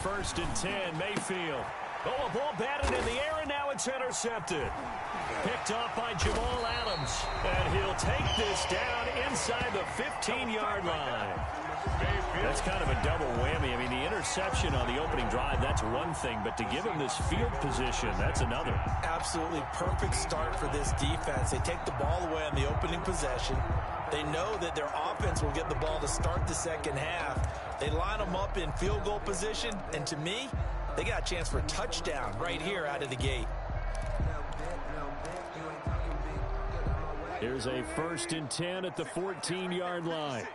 first and 10, Mayfield. Oh, a ball batted in the air, and now it's intercepted. Picked off by Jamal Adams. And he'll take this down inside the 15-yard line. That's kind of a double whammy. I mean, the interception on the opening drive, that's one thing. But to give him this field position, that's another. Absolutely perfect start for this defense. They take the ball away on the opening possession. They know that their offense will get the ball to start the second half. They line them up in field goal position. And to me, they got a chance for a touchdown right here out of the gate. Here's a first and 10 at the 14-yard line.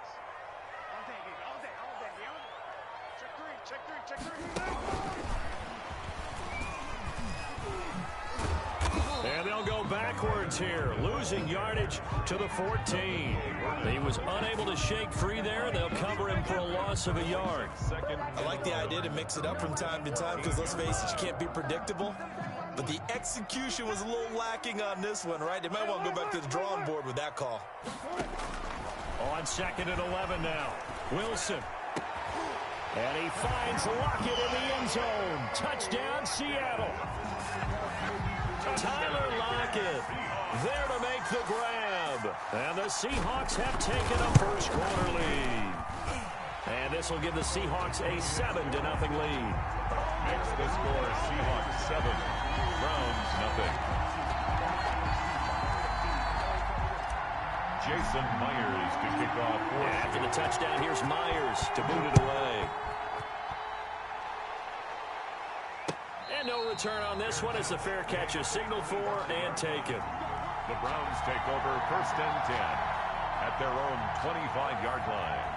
And they'll go backwards here, losing yardage to the 14. He was unable to shake free there. They'll cover him for a loss of a yard. I like the idea to mix it up from time to time because, let's face it, you can't be predictable. But the execution was a little lacking on this one, right? They might want to go back to the drawing board with that call. On second and 11 now. Wilson. And he finds Lockett in the end zone. Touchdown, Seattle. Tyler Lockett there to make the grab. And the Seahawks have taken a first quarter lead. And this will give the Seahawks a 7-0 lead. Next the score, Seahawks 7, Browns 0. Jason Myers to kick off. After the touchdown, here's Myers to boot it away. And no return on this one as the fair catch is signaled for and taken. The Browns take over first and 10 at their own 25-yard line.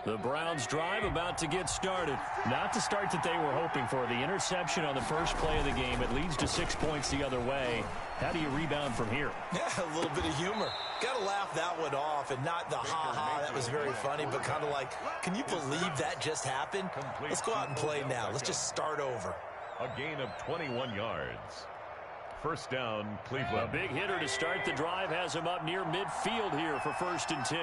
The Browns drive about to get started. Not the start that they were hoping for. The interception on the first play of the game. It leads to 6 points the other way. How do you rebound from here? Yeah, a little bit of humor. Got to laugh that one off and not the ha-ha. That was very funny, but kind of like, can you believe that just happened? Let's go out and play now. Let's just start over. A gain of 21 yards. First down, Cleveland. A big hitter to start the drive has him up near midfield here for first and 10.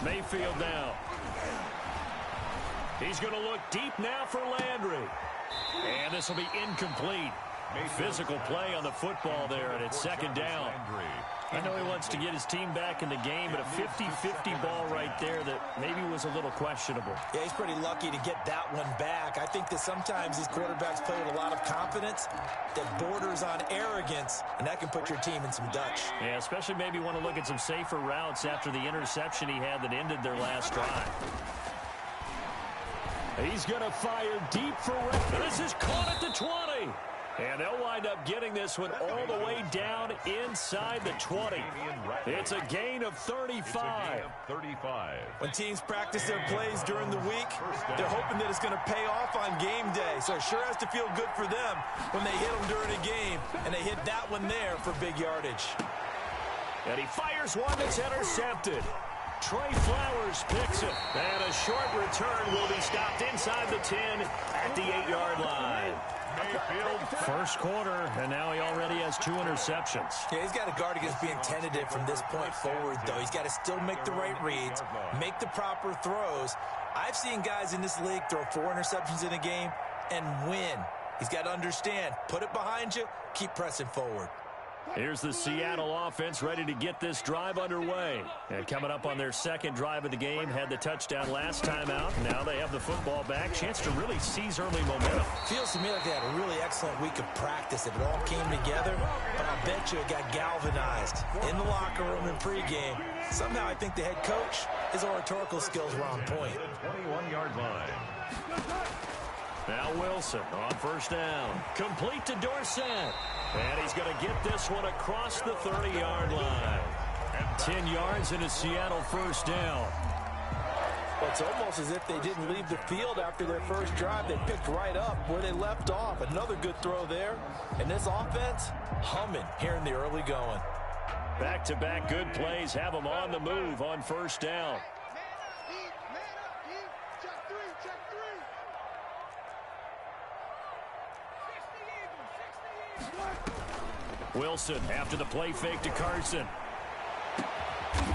Mayfield now. He's going to look deep now for Landry. And this will be incomplete. Physical play on the football there, and it's second down. I know he wants to get his team back in the game, but a 50-50 ball right there that maybe was a little questionable. Yeah, he's pretty lucky to get that one back. I think that sometimes these quarterbacks play with a lot of confidence that borders on arrogance, and that can put your team in some Dutch. Yeah, especially maybe want to look at some safer routes after the interception he had that ended their last drive. He's going to fire deep for This is caught at the 20. And they'll wind up getting this one all the way down inside the 20. It's a gain of 35. When teams practice their plays during the week, they're hoping that it's going to pay off on game day. So it sure has to feel good for them when they hit them during a game. And they hit that one there for big yardage. And he fires one that's intercepted. Trey Flowers picks it. And a short return will be stopped inside the 10 at the 8-yard line. First quarter, and now he already has 2 interceptions. Yeah, he's got to guard against being tentative from this point forward, though. He's got to still make the right reads, make the proper throws. I've seen guys in this league throw 4 interceptions in a game and win. He's got to understand, put it behind you, keep pressing forward. Here's the Seattle offense ready to get this drive underway. And coming up on their second drive of the game, had the touchdown last time out. Now they have the football back. Chance to really seize early momentum. Feels to me like they had a really excellent week of practice. If it all came together, but I'll bet you it got galvanized in the locker room in pregame. Somehow I think the head coach, his oratorical skills were on point. 21-yard line. Now Wilson on first down. Complete to Dorsett. And he's going to get this one across the 30-yard line. 10 yards and a Seattle first down. Well, it's almost as if they didn't leave the field after their first drive. They picked right up where they left off. Another good throw there. And this offense, humming here in the early going. Back-to-back good plays have them on the move on first down. Wilson after the play fake to Carson.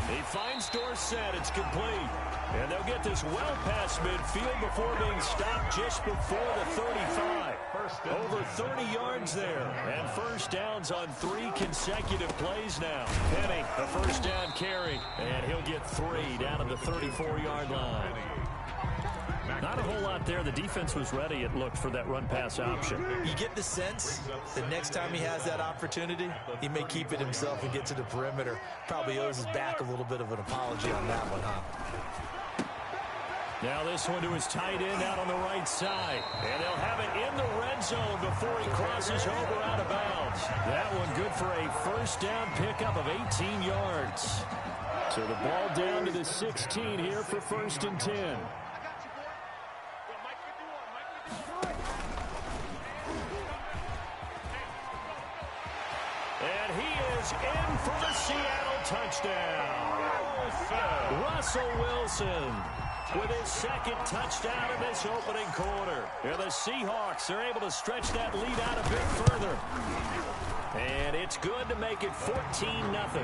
He finds Dorsett. It's complete. And they'll get this well past midfield before being stopped just before the 35. Over 30 yards there. And first downs on 3 consecutive plays now. Penny, the first down carry. And he'll get 3 down at the 34-yard line. Not a whole lot there. The defense was ready, it looked, for that run-pass option. You get the sense that next time he has that opportunity, he may keep it himself and get to the perimeter. Probably owes his back a little bit of an apology on that one, huh? Now this one to his tight end out on the right side. And they'll have it in the red zone before he crosses over out of bounds. That one good for a first down pickup of 18 yards. So the ball down to the 16 here for 1st and 10. And he is in for the Seattle touchdown. Russell Wilson with his second touchdown in this opening quarter. And the Seahawks are able to stretch that lead out a bit further. And it's good to make it 14-0. Good.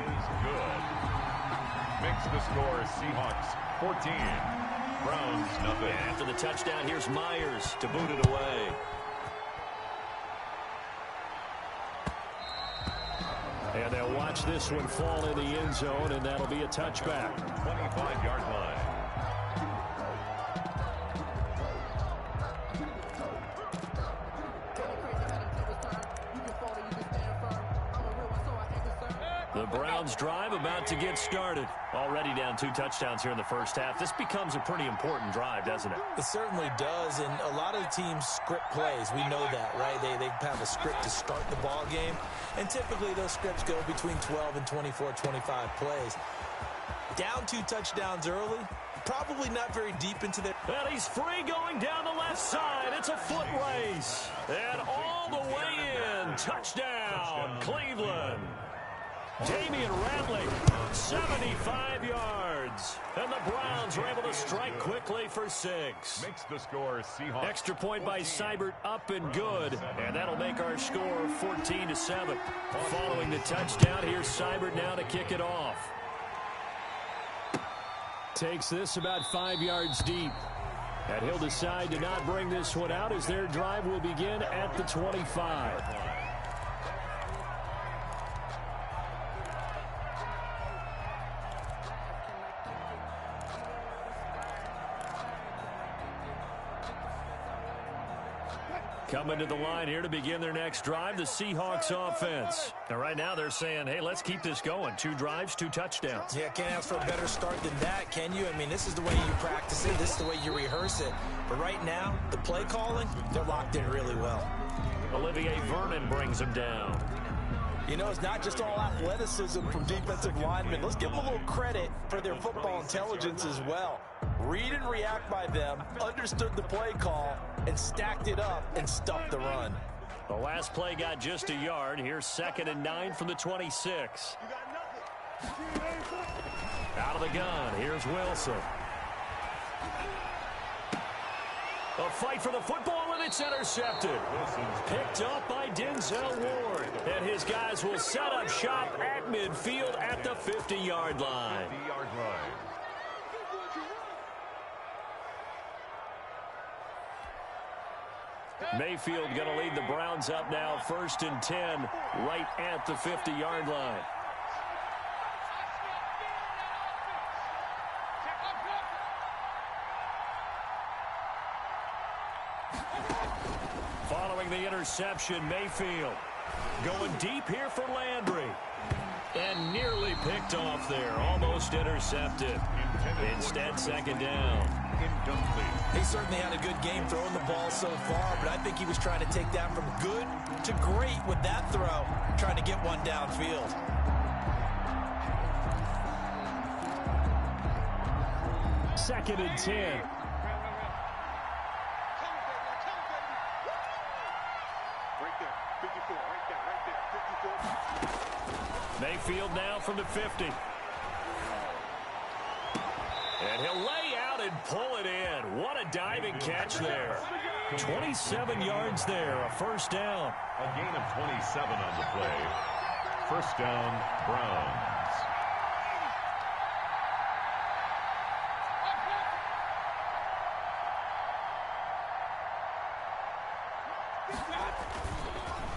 Makes the score Seahawks 14. Browns nothing. And after the touchdown, here's Myers to boot it away. And they'll watch this one fall in the end zone, and that'll be a touchback. 25-yard line. The Browns drive about to get started. Already down 2 touchdowns here in the first half. This becomes a pretty important drive, doesn't it? It certainly does, and a lot of teams script plays. We know that, right? They have a script to start the ball game, and typically those scripts go between 12 and 24, 25 plays. Down 2 touchdowns early, probably not very deep into their... And he's free going down the left side. It's a foot race. And all the way in. Touchdown, Cleveland. Damian Ratley, 75 yards. And the Browns are able to strike quickly for 6. Makes the score Seahawks. Extra point by Seibert, up and good. And that'll make our score 14-7. Following the touchdown, here's Seibert now to kick it off. Takes this about 5 yards deep. And he'll decide to not bring this one out as their drive will begin at the 25. Coming to the line here to begin their next drive, the Seahawks offense. And right now they're saying, hey, let's keep this going. 2 drives, 2 touchdowns. Yeah, can't ask for a better start than that, can you? I mean, this is the way you practice it. This is the way you rehearse it. But right now, the play calling, they're locked in really well. Olivier Vernon brings them down. You know, it's not just all athleticism from defensive linemen. Let's give them a little credit for their football intelligence as well. Read and react by them, understood the play call, and stacked it up and stuffed the run. The last play got just a yard. Here's 2nd and 9 from the 26. Out of the gun, here's Wilson. A fight for the football, and it's intercepted. Picked up by Denzel Ward. And his guys will set up shop at midfield at the 50-yard line. 50-yard line. Mayfield going to lead the Browns up now, 1st and 10, right at the 50-yard line. Following the interception, Mayfield going deep here for Landry. And nearly picked off there, almost intercepted. Instead, 2nd down. He certainly had a good game throwing the ball so far, but I think he was trying to take that from good to great with that throw, trying to get one downfield. 2nd and 10. Mayfield now from the 50. And he'll lay out and pull it in. What a diving catch there. 27 yards there, a first down. A gain of 27 on the play. First down, Browns.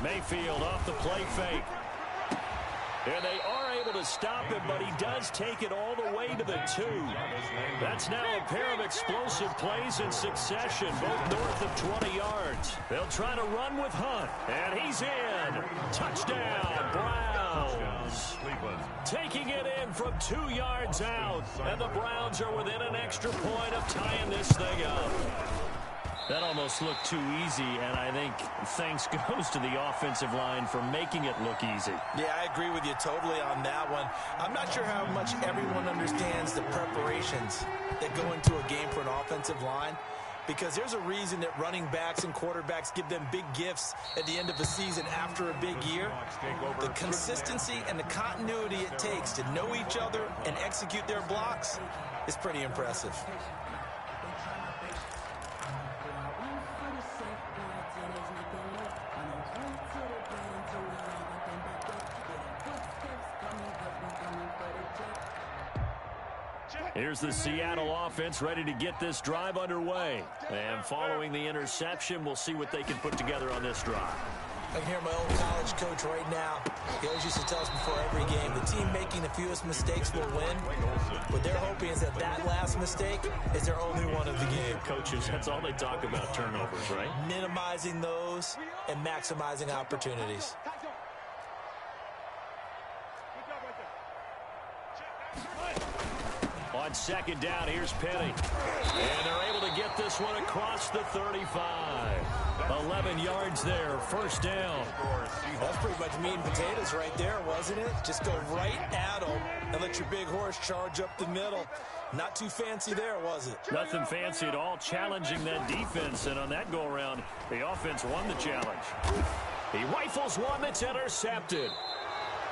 Mayfield off the play fake. And they are able to stop him, but he does take it all the way to the 2. That's now a pair of explosive plays in succession, both north of 20 yards. They'll try to run with Hunt, and he's in. Touchdown, Browns. Taking it in from 2 yards out, and the Browns are within an extra point of tying this thing up. That almost looked too easy, and I think thanks goes to the offensive line for making it look easy. Yeah, I agree with you totally on that one. I'm not sure how much everyone understands the preparations that go into a game for an offensive line, because there's a reason that running backs and quarterbacks give them big gifts at the end of the season after a big year. The consistency and the continuity it takes to know each other and execute their blocks is pretty impressive. Here's the Seattle offense ready to get this drive underway. And following the interception, we'll see what they can put together on this drive. I can hear my old college coach right now. He always used to tell us before every game, the team making the fewest mistakes will win. What they're hoping is that last mistake is their only one of the game. Coaches, that's all they talk about, turnovers, right? Minimizing those and maximizing opportunities. On 2nd down, here's Penny. And they're able to get this one across the 35. 11 yards there, first down. That's pretty much meat and potatoes right there, wasn't it? Just go right at them and let your big horse charge up the middle. Not too fancy there, was it? Nothing fancy at all, challenging that defense. And on that go-around, the offense won the challenge. He rifles one that's intercepted.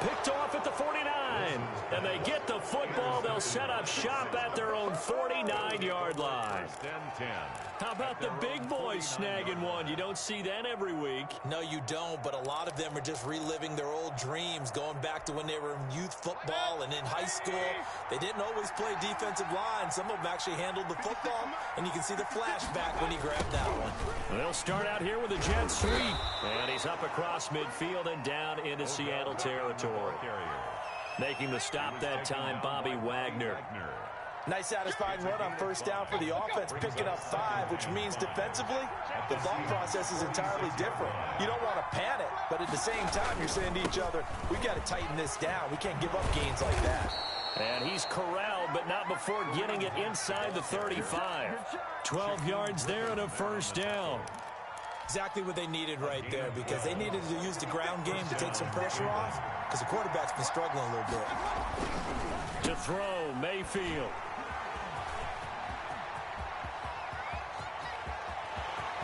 Picked off at the 49, and they get the football. They'll set up shop at their own 49-yard line. How about the big boys snagging one? You don't see that every week. No, you don't, but a lot of them are just reliving their old dreams, going back to when they were in youth football and in high school. They didn't always play defensive line. Some of them actually handled the football, and you can see the flashback when he grabbed that one. They'll start out here with a jet sweep, and he's up across midfield and down into Seattle territory. Making the stop that time, Bobby Wagner. Nice satisfying run on first down for the offense, picking up 5, which means defensively, the thought process is entirely different. You don't want to panic, but at the same time, you're saying to each other, we've got to tighten this down. We can't give up gains like that. And he's corralled, but not before getting it inside the 35. 12 yards there and a first down. Exactly what they needed right there, because they needed to use the ground game to take some pressure off, because the quarterback's been struggling a little bit. To throw, Mayfield.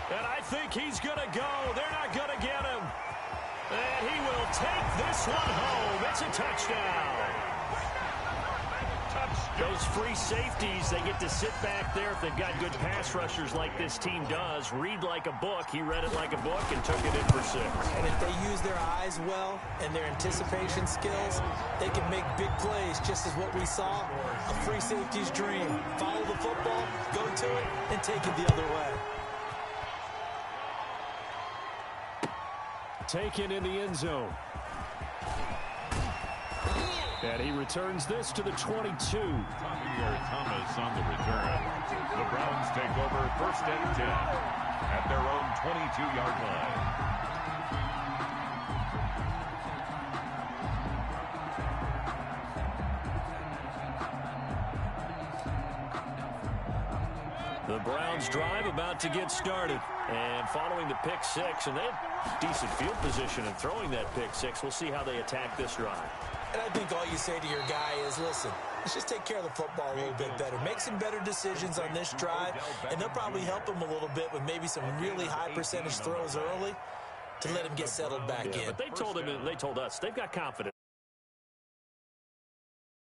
And I think he's going to go. They're not going to get him. And he will take this one home. It's a touchdown. Those free safeties, they get to sit back there if they've got good pass rushers like this team does. Read like a book. He read it like a book and took it in for 6. And if they use their eyes well and their anticipation skills, they can make big plays, just as what we saw. A free safety's dream. Follow the football, go to it, and take it the other way. Taken in the end zone. And he returns this to the 22. Thomas on the return. The Browns take over first and 10 at their own 22-yard line. The Browns drive about to get started. And following the pick 6, and they have decent field position in throwing that pick 6. We'll see how they attack this drive. And I think all you say to your guy is, listen, let's just take care of the football a little bit better. Make some better decisions on this drive, and they'll probably help them a little bit with maybe some really high percentage throws early to let him get settled back in. But they told us they've got confidence.